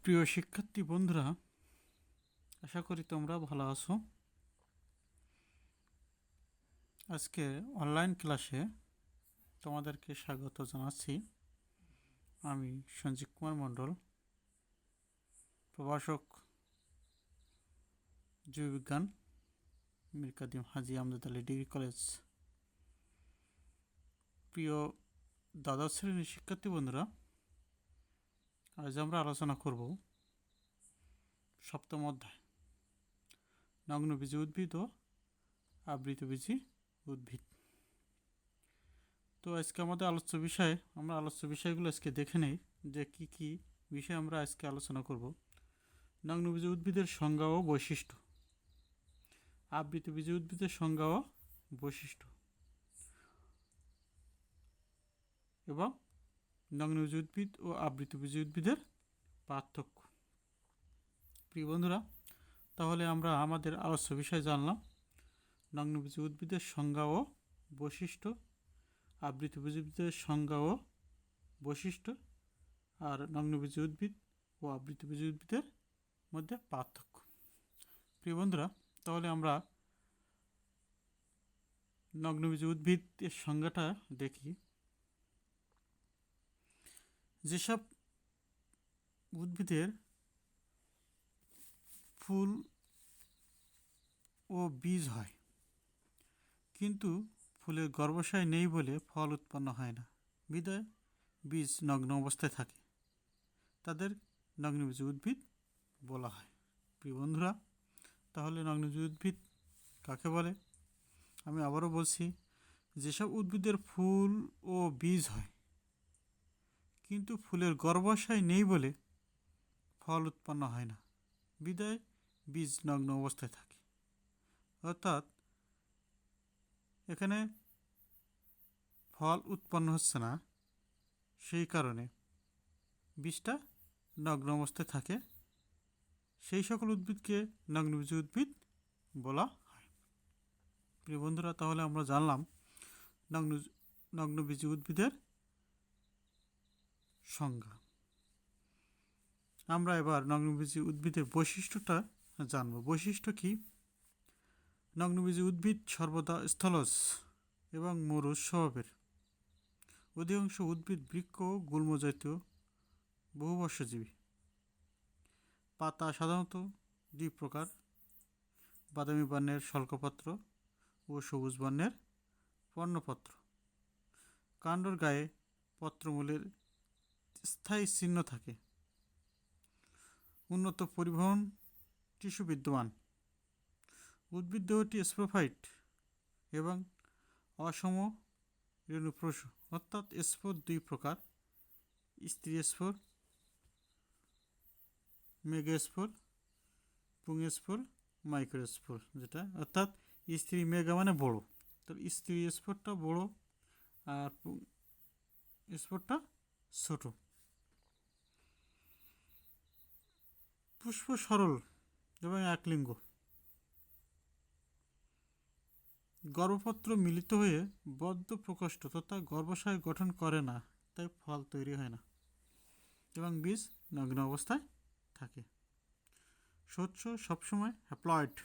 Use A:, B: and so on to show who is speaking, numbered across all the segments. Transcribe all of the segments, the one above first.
A: প্রিয় শিক্ষার্থী বন্ধুরা, আশা করি তোমরা ভালো আছো। আজকে অনলাইন ক্লাসে তোমাদেরকে স্বাগত জানাচ্ছি। আমি সঞ্জীব কুমার মণ্ডল, প্রভাষক, জীববিজ্ঞান, মীর কাদিম হাজী আমজাদ আলী ডিগ্রি কলেজ। প্রিয় দ্বাদশ শ্রেণীর শিক্ষার্থী বন্ধুরা, আজ আমরা আলোচনা করব সপ্তম অধ্যায় নগ্নবীজি উদ্ভিদ ও আবৃতবীজি উদ্ভিদ। তো আজকে আমাদের আলোচ্য বিষয়গুলো আজকে দেখে নেই যে কি কি বিষয় আমরা আজকে আলোচনা করব। নগ্নবীজি উদ্ভিদের সংজ্ঞা ও বৈশিষ্ট্য, আবৃতবীজি উদ্ভিদের সংজ্ঞা ও বৈশিষ্ট্য এবং নগ্নবীজি উদ্ভিদ ও আবৃতবীজি উদ্ভিদের পার্থক্য। প্রিয় বন্ধুরা, তাহলে আমরা আমাদের আলোচ্য বিষয় জানলাম নগ্নবীজি উদ্ভিদের সংজ্ঞা ও বৈশিষ্ট্য, আবৃতবীজি উদ্ভিদের সংজ্ঞা ও বৈশিষ্ট্য আর নগ্নবীজি উদ্ভিদ ও আবৃতবীজি উদ্ভিদের মধ্যে পার্থক্য। প্রিয় বন্ধুরা, তাহলে আমরা নগ্নবীজি উদ্ভিদের সংজ্ঞাটা দেখি। যেসব উদ্ভিদের ফুল ও বীজ হয় কিন্তু ফুলের গর্ভাশয় নেই বলে ফল উৎপন্ন হয় না, বিদায় বীজ নগ্ন অবস্থায় থাকে, তাদের নগ্নবীজি উদ্ভিদ বলা হয়। প্রিয় বন্ধুরা, তাহলে নগ্নবীজি উদ্ভিদ কাকে বলে? আমি আবারও বলছি, যেসব উদ্ভিদের ফুল ও বীজ হয় কিন্তু ফুলের গর্ভাশয় নেই বলে ফল উৎপন্ন হয় না, বিদায় বীজ নগ্ন অবস্থায় থাকে। অর্থাৎ এখানে ফল উৎপন্ন হচ্ছে না, সেই কারণে বীজটা নগ্ন অবস্থায় থাকে, সেই সকল উদ্ভিদকে নগ্নবীজি উদ্ভিদ বলা হয়। প্রিয় বন্ধুরা, তাহলে আমরা জানলাম নগ্নবীজি উদ্ভিদের সংজ্ঞা। আমরা এবার নগ্নবীজি উদ্ভিদের বৈশিষ্ট্যটা জানব। বৈশিষ্ট্য কি? নগ্নবীজি উদ্ভিদ সর্বদা স্থলজ এবং মরুজ স্বভাবের। অধিকাংশ উদ্ভিদ বৃক্ষ ও গুল্ম জাতীয় বহুবর্ষজীবী। পাতা সাধারণত দুই প্রকার, বাদামি বর্ণের শল্কপত্র ও সবুজ বর্ণের পর্ণপত্র। কাণ্ডর গায়ে পত্রমূলের স্থায়ী চিহ্ন থাকে। উন্নত পরিবহন টিস্যু বিদ্যমান। উদ্ভিদ দেহটি স্পোরোফাইট এবং অসম রেণুপ্রসূ, অর্থাৎ স্পোর দুই প্রকার, স্ত্রী স্পোর, মেগাস্পোর, পুংস্পোর, মাইক্রোস্পোর, যেটা অর্থাৎ স্ত্রী মেগা মানে বড়, তো স্ত্রী স্পোরটা বড় আর স্পোরটা ছোট। পুষ্প সরল এবং একলিঙ্গ। গর্ভপত্র মিলিত হয়ে বদ্ধ প্রকোষ্ঠ তথা গর্ভাশয় গঠন করে না, তাই ফল তৈরি হয় না এবং বীজ নগ্ন অবস্থায় থাকে। শস্য সবসময় হ্যাপ্লয়েড।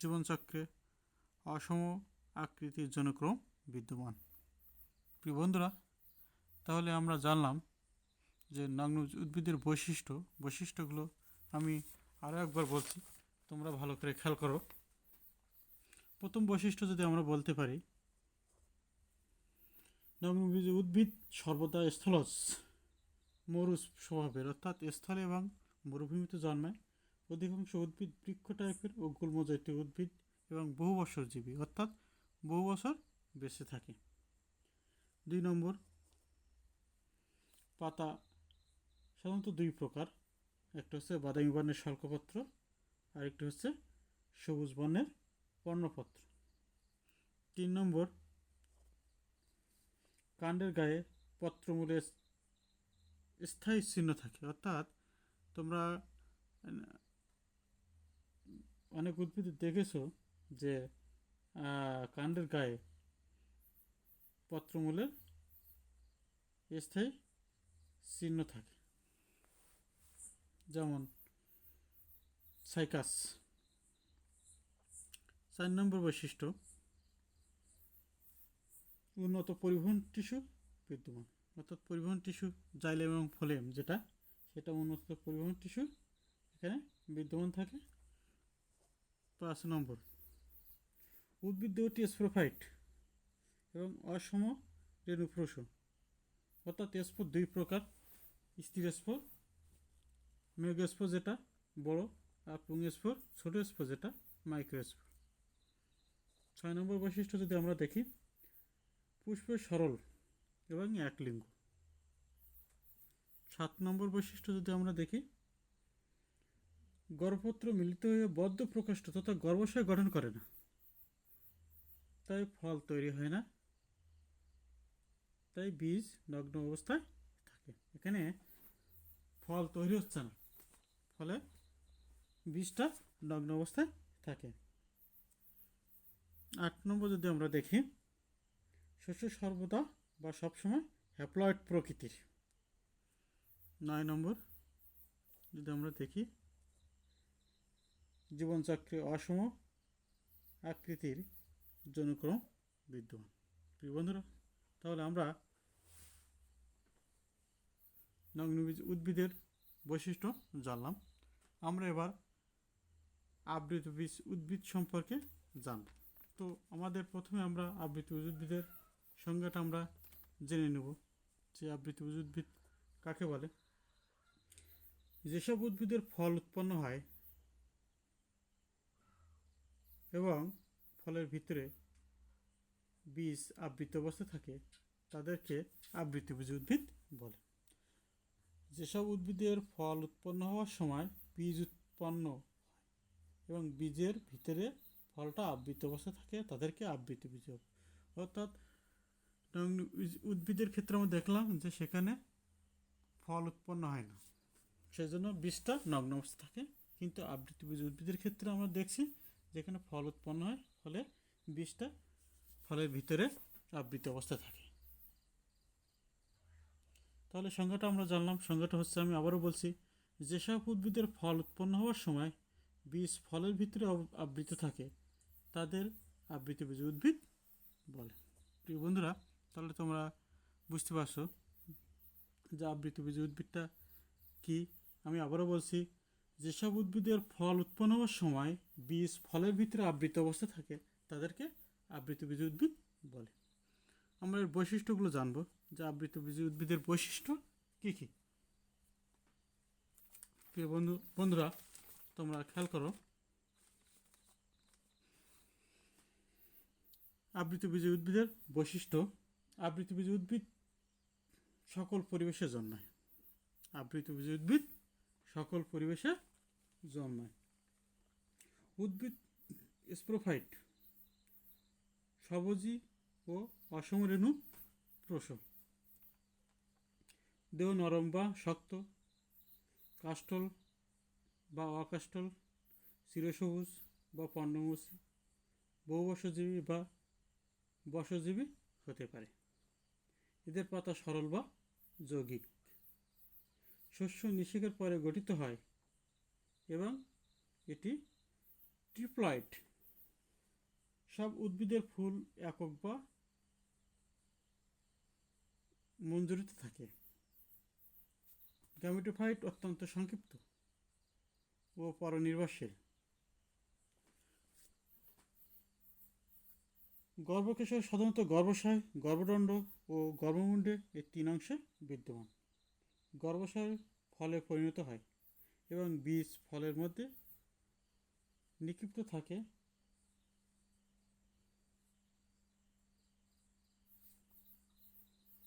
A: জীবনচক্রে অসম আকৃতির জনক্রম বিদ্যমান। প্রিয় বন্ধুরা, তাহলে আমরা জানলাম যে নগ্ন উদ্ভিদের বৈশিষ্ট্যগুলো আমি আরও একবার বলছি, তোমরা ভালো করে খেয়াল করো। প্রথম বৈশিষ্ট্য যদি আমরা বলতে পারি, নগ্নবীজি উদ্ভিদ সর্বদা স্থলজ মরুজ স্বভাবের, অর্থাৎ স্থলে এবং মরুভূমিতে জন্মায়। অধিকাংশ উদ্ভিদ বৃক্ষ টাইপের ও গুল্ম জাতীয় উদ্ভিদ এবং বহু বছরজীবী, অর্থাৎ বহু বছর বেঁচে থাকে। 2 নম্বর, পাতা সাধারণত দুই প্রকার, একটা হচ্ছে বাদামি বর্ণের শল্কপত্র আর একটা হচ্ছে সবুজ বর্ণের পর্ণপত্র। 3 নম্বর, কাণ্ডের গায়ে পত্রমূলের স্থায়ী চিহ্ন থাকে, অর্থাৎ তোমরা অনেক উদ্ভিদ দেখেছো যে কাণ্ডের গায়ে পত্রমূলের স্থায়ী চিহ্ন থাকে। যেমন সাইকাস। 4 নম্বর বৈশিষ্ট্য, উন্নত পরিবহন টিস্যু বিদ্যমান, অর্থাৎ পরিবহন টিস্যু জাইলেম এবং ফ্লোয়েম সেটা উন্নত পরিবহন টিস্যু এখানে বিদ্যমান থাকে। 5 নম্বর, উদ্ভিদদেহটি স্পোরোফাইট এবং অসম রেণুপ্রোষ, অর্থাৎ স্পোর 2 প্রকার, স্থির স্পোর, মেগাস্পোর যেটা বড়, আর পুংস্পোর ছোট স্পোর যেটা মাইক্রোস্পোর। 6 নম্বর বৈশিষ্ট্য যদি আমরা দেখি, পুষ্পে সরল এবং একলিঙ্গ। 7 নম্বর বৈশিষ্ট্য যদি আমরা দেখি, গর্ভপত্র মিলিত হয়ে বদ্ধ প্রকোষ্ঠ তথা গর্ভাশয় গঠন করে না, তাই ফল তৈরি হয় না, তাই বীজ নগ্ন অবস্থায় থাকে। এখানে ফল তৈরি হচ্ছে না, ফলে বীজটা নগ্ন অবস্থায় থাকে। 8 নম্বর যদি আমরা দেখি, শস্য সর্বদা বা সবসময় হ্যাপ্লয়েড প্রকৃতির। 9 নম্বর যদি আমরা দেখি, জীবনচক্রে অসম আকৃতির যৌনক্রম বিদ্যমান। প্রিয় বন্ধুরা, তাহলে আমরা নগ্নবীজ উদ্ভিদের বৈশিষ্ট্য জানলাম। আমরা এবার আবৃতবীজ উদ্ভিদ সম্পর্কে জানব। তো আমাদের প্রথমে আমরা আবৃতবীজ উদ্ভিদের সংজ্ঞাটা আমরা জেনে নেব যে আবৃতবীজ উদ্ভিদ কাকে বলে। যেসব উদ্ভিদের ফল উৎপন্ন হয় এবং ফলের ভিতরে বীজ আবৃত অবস্থায় থাকে তাদেরকে আবৃতবীজ উদ্ভিদ বলে। যেসব উদ্ভিদের ফল উৎপন্ন হওয়ার সময় বীজ উৎপন্ন এবং বীজের ভিতরে ফলটা আবৃত অবস্থায় থাকে তাদেরকে আবৃতবীজ। অর্থাৎ উদ্ভিদের ক্ষেত্রে আমরা দেখলাম যে সেখানে ফল উৎপন্ন হয় না, সেজন্য বীজটা নগ্ন অবস্থায় থাকে। কিন্তু আবৃতবীজ উদ্ভিদের ক্ষেত্রে আমরা দেখছি যেখানে ফল উৎপন্ন হয়, ফলে বীজটা ফলের ভিতরে আবৃত অবস্থায় থাকে। তাহলে সংজ্ঞাটা আমরা জানলাম। সংজ্ঞাটা হচ্ছে, আমি আবারও বলছি, যেসব উদ্ভিদের ফল উৎপন্ন হওয়ার সময় বীজ ফলের ভিতরে আবৃত থাকে তাদের আবৃতবীজ উদ্ভিদ বলে। প্রিয় বন্ধুরা, তাহলে তোমরা বুঝতে পারছো যে আবৃতবীজ উদ্ভিদটা কি। আমি আবারও বলছি, যেসব উদ্ভিদের ফল উৎপন্ন হওয়ার সময় বীজ ফলের ভিতরে আবৃত অবস্থা থাকে তাদেরকে আবৃতবীজ উদ্ভিদ বলে। আমরা এর বৈশিষ্ট্যগুলো জানবো যে আবৃতবীজ উদ্ভিদের বৈশিষ্ট্য কী কী। প্রিয় বন্ধুরা, তোমরা খেয়াল করো, আবৃতবীজ উদ্ভিদের বৈশিষ্ট্য। আবৃতবীজ উদ্ভিদ সকল পরিবেশে জন্মায়। আবৃতবীজ উদ্ভিদ সকল পরিবেশে জন্মায়। উদ্ভিদ স্পোরোফাইট, সবজি ও অসমরেণু প্রোষ। দেহ নরম বা শক্ত, কাষ্ঠল বা অকাষ্ঠল, চিরসবুজ বা পর্ণমোচী, বহুবর্ষজীবী বা বর্ষজীবী হতে পারে। এদের পাতা সরল বা যৌগিক। শস্য নিষেকের পরে গঠিত হয় এবং এটি ট্রিপ্লয়েড। সব উদ্ভিদের ফুল একক বা মঞ্জরিতে থাকে। গ্যামেটোফাইট অত্যন্ত সংক্ষিপ্ত ও পরনির্ভরশীল। গর্ভকেশর সাধারণত গর্ভাশয়, গর্ভদণ্ড ও গর্ভমুণ্ডে এই 3 অংশে বিদ্যমান। গর্ভাশয় ফলে পরিণত হয় এবং বীজ ফলের মধ্যে নিক্ষিপ্ত থাকে।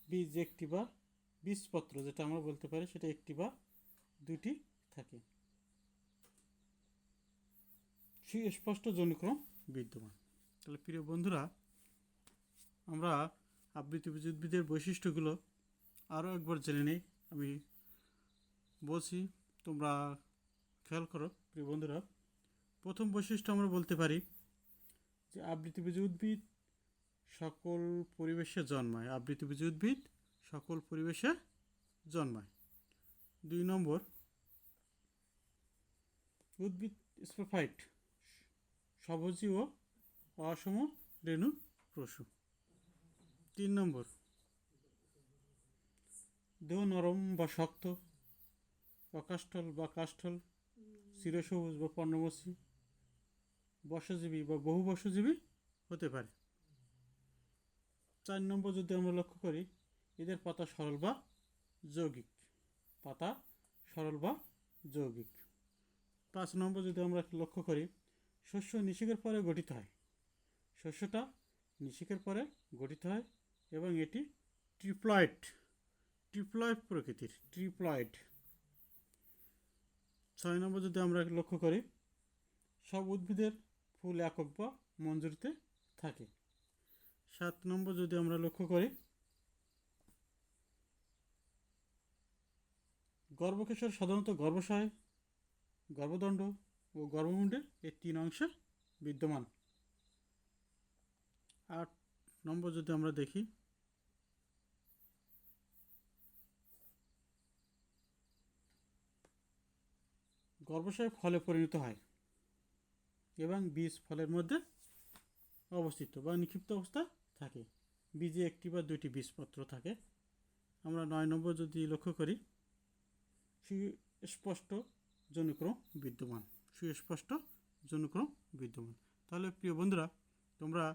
A: বীজ একটি বা বীজপত্র যেটা আমরা বলতে পারি সেটা একটি বা দুটি থাকে। সুস্পষ্ট যৌনক্রম বিদ্যমান। তাহলে প্রিয় বন্ধুরা, আমরা আবৃতবীজ উদ্ভিদের বৈশিষ্ট্যগুলো আরও একবার জেনে নিই। আমি বলছি, তোমরা খেয়াল করো। প্রিয় বন্ধুরা, প্রথম বৈশিষ্ট্য আমরা বলতে পারি যে আবৃতবীজ উদ্ভিদ সকল পরিবেশে জন্মায়। আবৃতবীজ উদ্ভিদ সকল পরিবেশে জন্মায়। 2 নম্বর, উদ্ভিদ স্পোরোফাইট, স্বভোজী ও অসম রেণু পশু। 3 নম্বর, দেহ নরম বা শক্ত, অকাষ্ঠল বা কাষ্ঠল, চিরসবুজ বা পর্ণমোচী, বর্ষজীবী বা বহু বর্ষজীবী হতে পারে। 4 নম্বর যদি আমরা লক্ষ্য করি, এদের পাতা সরল বা যৌগিক, পাতা সরল বা যৌগিক। 5 নম্বর যদি আমরা লক্ষ্য করি, শস্য নিষেকের পরে গঠিত হয়, শস্যটা নিষেকের পরে গঠিত হয় এবং এটি ট্রিপ্লয়েড প্রকৃতির, ট্রিপ্লয়েড। 6 নম্বর যদি আমরা লক্ষ্য করি, সব উদ্ভিদের ফুল একক বা মঞ্জুরিতে থাকে। 7 নম্বর যদি আমরা লক্ষ্য করি, গর্ভকেশর সাধারণত গর্ভাশয়, গর্ভদণ্ড ও গর্ভমুণ্ডে এই 3 অংশে বিদ্যমান। 8 নম্বর যদি আমরা দেখি, গর্ভাশয় ফলে পরিণত হয় এবং বীজ ফলের মধ্যে অবস্থিত বা নিক্ষিপ্ত অবস্থা থাকে, বীজে 1টি বা 2টি বীজপত্র থাকে। আমরা 9 নম্বর যদি লক্ষ্য করি, সুস্পষ্ট জনুক্রম বিদ্যমান, সুস্পষ্ট জনুক্রম বিদ্যমান। তাহলে প্রিয় বন্ধুরা, তোমরা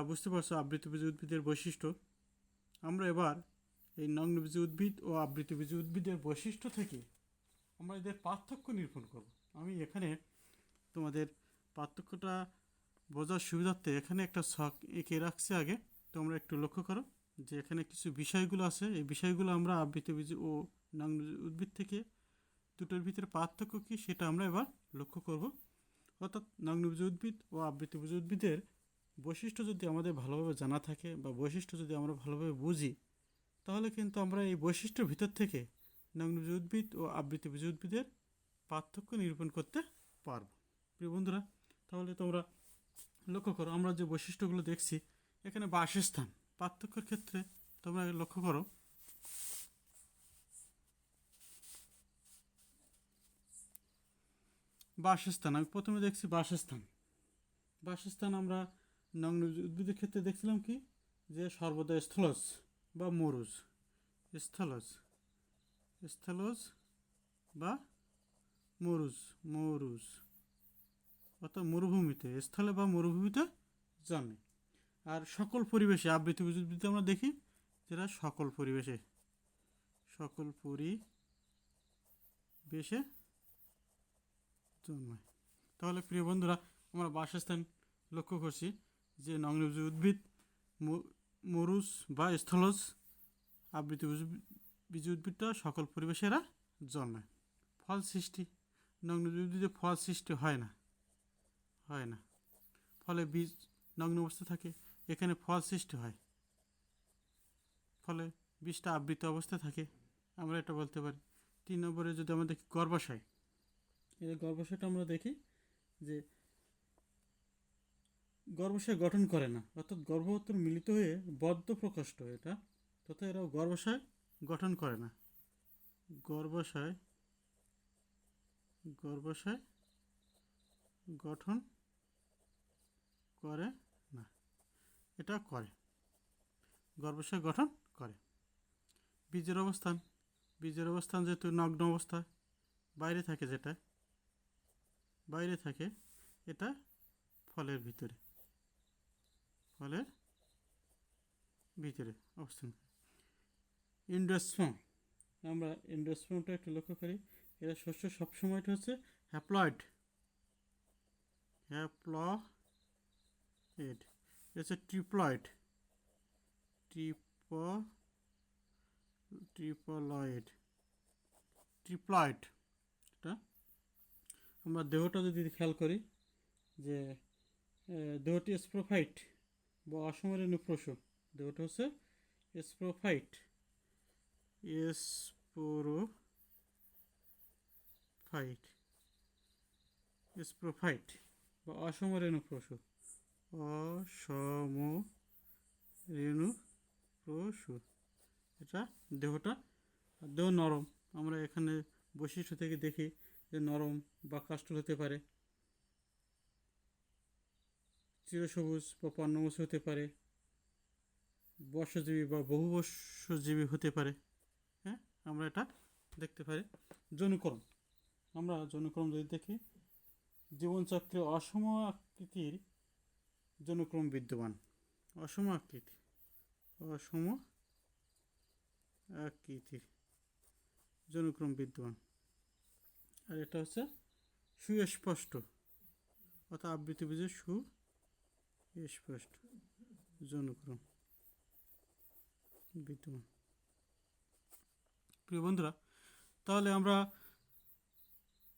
A: বুঝতে পারছো আবৃতবীজী উদ্ভিদের বৈশিষ্ট্য। আমরা এবার এই নগ্নবীজী উদ্ভিদ ও আবৃতবীজী উদ্ভিদের বৈশিষ্ট্য থেকে আমরা এদের পার্থক্য নিরূপণ করব। আমি এখানে তোমাদের পার্থক্যটা বোঝার সুবিধার্থে এখানে একটা ছক এঁকে রাখছি আগে, তোমরা একটু লক্ষ্য করো যে এখানে কিছু বিষয়গুলো আছে। এই বিষয়গুলো আমরা আবৃতবীজী ও নগ্নবীজী উদ্ভিদ থেকে দুটোর ভিতরে পার্থক্য কী সেটা আমরা এবার লক্ষ্য করব। অর্থাৎ নগ্নবীজী উদ্ভিদ ও আবৃতবীজী উদ্ভিদের বৈশিষ্ট্য যদি আমাদের ভালোভাবে জানা থাকে বা বৈশিষ্ট্য যদি আমরা ভালোভাবে বুঝি, তাহলে কিন্তু আমরা এই বৈশিষ্ট্যের ভিতর থেকে নগ্নবীজী উদ্ভিদ ও আবৃতবীজী উদ্ভিদের পার্থক্য নিরূপণ করতে পারব। প্রিয় বন্ধুরা, তাহলে তোমরা লক্ষ্য করো, আমরা যে বৈশিষ্ট্যগুলো দেখছি, এখানে বাসস্থান পার্থক্যের ক্ষেত্রে তোমরা লক্ষ্য করো, বাসস্থান আমি প্রথমে দেখছি বাসস্থান আমরা নগ্নবীজী উদ্ভিদের ক্ষেত্রে দেখছিলাম কি, যে সর্বদা স্থলজ বা মরুজ, স্থলজ বা মরুজ অর্থাৎ মরুভূমিতে, স্থলে বা মরুভূমিতে জন্মে। আর সকল পরিবেশে আবৃতবীজী উদ্ভিদে আমরা দেখি যেটা সকল পরিবেশে জন্মায়। তাহলে প্রিয় বন্ধুরা, আমরা বাসস্থান লক্ষ্য করছি যে নগ্নবীজী উদ্ভিদ মরুজ বা স্থলজ, আবৃতবীজী উদ্ভিদটা সকল পরিবেশে এরা জন্মায়। ফল সৃষ্টি, নগ্নবীজী উদ্ভিদে ফল সৃষ্টি হয় না, ফলে বীজ নগ্ন অবস্থা থাকে, এখানে ফল সৃষ্টি হয়, ফলে বীজটা আবৃত অবস্থায় থাকে, আমরা এটা বলতে পারি। 3 নম্বরে যদি আমরা দেখি গর্ভাশয়, এই গর্ভাশয়টা আমরা দেখি যে গর্ভাশয় গঠন করে না, অর্থাৎ গর্ভোত্তর মিলিত হয়ে বদ্ধ প্রকোষ্ঠ এটা, তথা এরাও গর্ভাশয় গঠন করে না, গর্ভাশয় গঠন করে না, এটা করে, গর্ভাশয় গঠন করে। বীজের অবস্থান যেহেতু নগ্ন অবস্থা, বাইরে থাকে, এটা ফলের ভিতরে অবস্থান। এন্ডোস্পার্ম, আমরা এন্ডোস্পার্মটা একটু লক্ষ্য করি, এরা শস্য সবসময়টা হচ্ছে হ্যাপ্লয়েড, হচ্ছে ট্রিপ্লয়েড, এটা আমরা দেহটা যদি খেয়াল করি, যে দেহটি স্পোরোফাইট বা অসমরেণু পশু, দেহটা হচ্ছে স্পোরোফাইট বা অসমরেণু পশু, এটা দেহ নরম। আমরা এখানে বৈশিষ্ট্য থেকে দেখি যে নরম বা কাষ্ঠল হতে পারে, চিরসবুজ বা পর্ণমোচী হতে পারে, বর্ষজীবী বা বহুবর্ষজীবী হতে পারে। হ্যাঁ, আমরা এটা দেখতে পারি। যৌনকরণ, আমরা যৌনকরণ যদি দেখি, জীবনচক্রে অসম আকৃতির যৌনক্রম বিদ্যমান। অসম আকৃতি, অসম আকৃতির যৌনক্রম বিদ্যমান। আর এটা হচ্ছে সুস্পষ্ট, অর্থাৎ আবৃত্তি বীজের সুস্পষ্ট যৌনক্রম বিদ্যমান। প্রিয় বন্ধুরা, তাহলে আমরা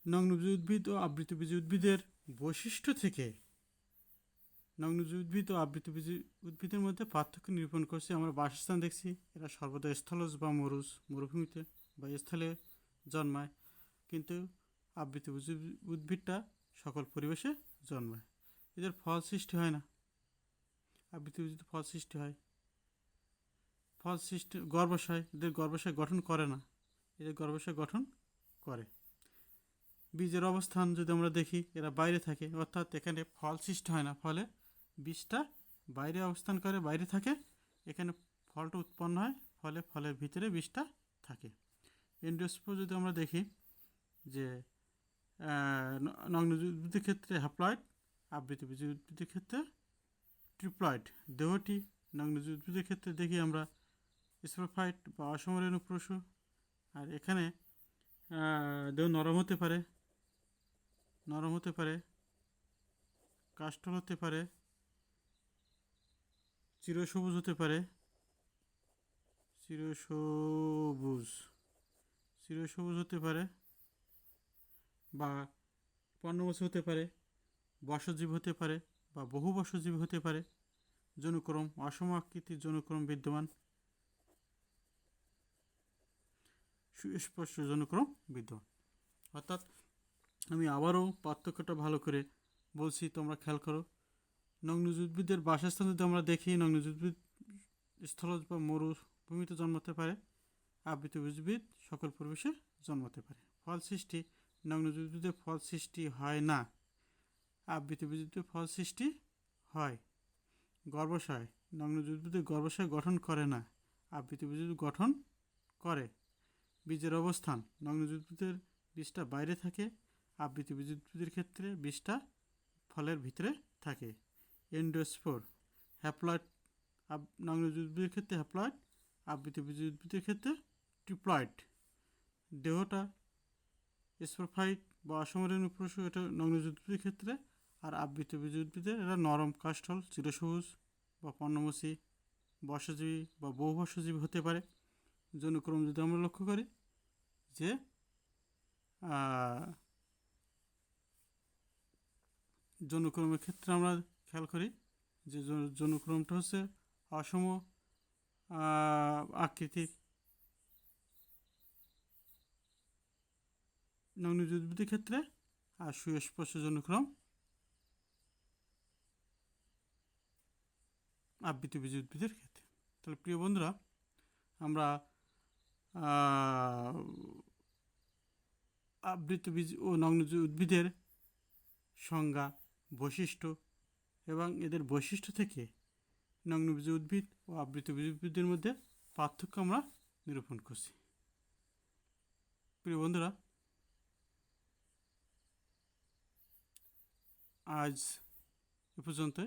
A: নগ্নবীজ উদ্ভিদ ও আবৃতবীজ উদ্ভিদের বৈশিষ্ট্য থেকে নগ্নবীজ উদ্ভিদ ও আবৃতবীজ উদ্ভিদের মধ্যে পার্থক্য নিরূপণ করছি। আমরা বাসস্থান দেখছি, এরা সর্বদা স্থলজ বা মরুভূমিতে বা স্থলে জন্মায়, কিন্তু আবৃতবীজ উদ্ভিদটা সকল পরিবেশে জন্মায়। এদের ফল সৃষ্টি হয় না। আবৃতবীজ ফল সৃষ্টি হয়, ফল সৃষ্টি গর্ভাশয়, এদের গর্ভাশয় গঠন করে না, এদের গর্ভাশয় গঠন করে। বীজের অবস্থান যদি আমরা দেখি, এরা বাইরে থাকে, অর্থাৎ এখানে ফল সৃষ্টি হয় না, ফলে বীজটা বাইরে অবস্থান করে, বাইরে থাকে, এখানে ফলটা উৎপন্ন হয়, ফলে ফলের ভিতরে বীজটা থাকে। এন্ডোস্পোর যদি আমরা দেখি, যে নগ্নবীজ উদ্ভিদের ক্ষেত্রে হ্যাপ্লয়েড, আবৃতবীজ উদ্ভিদের ক্ষেত্রে ট্রিপ্লয়েড দেহটি। নগ্নবীজ উদ্ভিদের ক্ষেত্রে দেখি আমরা স্পোরোফাইট বা অসমরেণুপ্রসূ। আর এখানে দেহ নরম হতে পারে, কাষ্ঠল হতে পারে, চিরসবুজ হতে পারে, চিরসবুজ হতে পারে, বা পর্ণমোচী হতে পারে, বর্ষজীবী হতে পারে, বা বহুবর্ষজীবী হতে পারে। যৌনক্রম, অসম আকৃতির যৌনক্রম বিদ্যমান, সুস্পষ্ট যৌনক্রম বিদ্যমান। অর্থাৎ আমি আবারও পার্থক্যটা ভালো করে বলছি, তোমরা খেয়াল করো। নগ্নবীজ উদ্ভিদের বাসস্থান যদি আমরা দেখি, নগ্নবীজ উদ্ভিদ স্থলজ বা মরুভূমিতে জন্মাতে পারে, আবৃতবীজ উদ্ভিদ সকল পরিবেশে জন্মাতে পারে। ফল সৃষ্টি, নগ্নবীজ উদ্ভিদে ফল সৃষ্টি হয় না, আবৃতবীজ উদ্ভিদে ফল সৃষ্টি হয়। গর্ভাশয়, নগ্নবীজ উদ্ভিদে গর্ভাশয় গঠন করে না, আবৃতবীজ উদ্ভিদ গঠন করে। বীজের অবস্থান, নগ্নবীজ উদ্ভিদের বীজটা বাইরে থাকে, আবৃতবীজ উদ্ভিদের ক্ষেত্রে বীজটা ফলের ভিতরে থাকে। এন্ডোস্পোর, হ্যাপ্লয়েড, নগ্নবীজ উদ্ভিদের ক্ষেত্রে হ্যাপ্লয়েড, আবৃতবীজ উদ্ভিদের ক্ষেত্রে ট্রিপ্লয়েড। দেহটা স্পোরোফাইট বা অসমরেণুপ্রসূ, এটা নগ্নবীজ উদ্ভিদের ক্ষেত্রে। আর আবৃতবীজ উদ্ভিদের এরা নরম কাষ্ঠল, চিরসবুজ বা পর্ণমোচী, বর্ষজীবী বা বহুবর্ষজীবী হতে পারে। যৌনক্রম যদি আমরা লক্ষ্য করি, যে যৌনক্রমের ক্ষেত্রে আমরা খেয়াল করি যে যৌনক্রমটা হচ্ছে অসম আকৃতির নগ্নবীজ উদ্ভিদের ক্ষেত্রে, আর সুস্পষ্ট যৌনক্রম আবৃতবীজ উদ্ভিদের ক্ষেত্রে। তাহলে প্রিয় বন্ধুরা, আমরা আবৃতবীজ ও নগ্নবীজ উদ্ভিদের সংজ্ঞা, বৈশিষ্ট্য এবং এদের বৈশিষ্ট্য থেকে নগ্নবীজ উদ্ভিদ ও আবৃতবীজ উদ্ভিদের মধ্যে পার্থক্য আমরা নিরূপণ করছি। প্রিয় বন্ধুরা, আজ এ পর্যন্ত।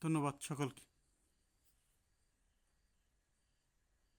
A: ধন্যবাদ সকলকে।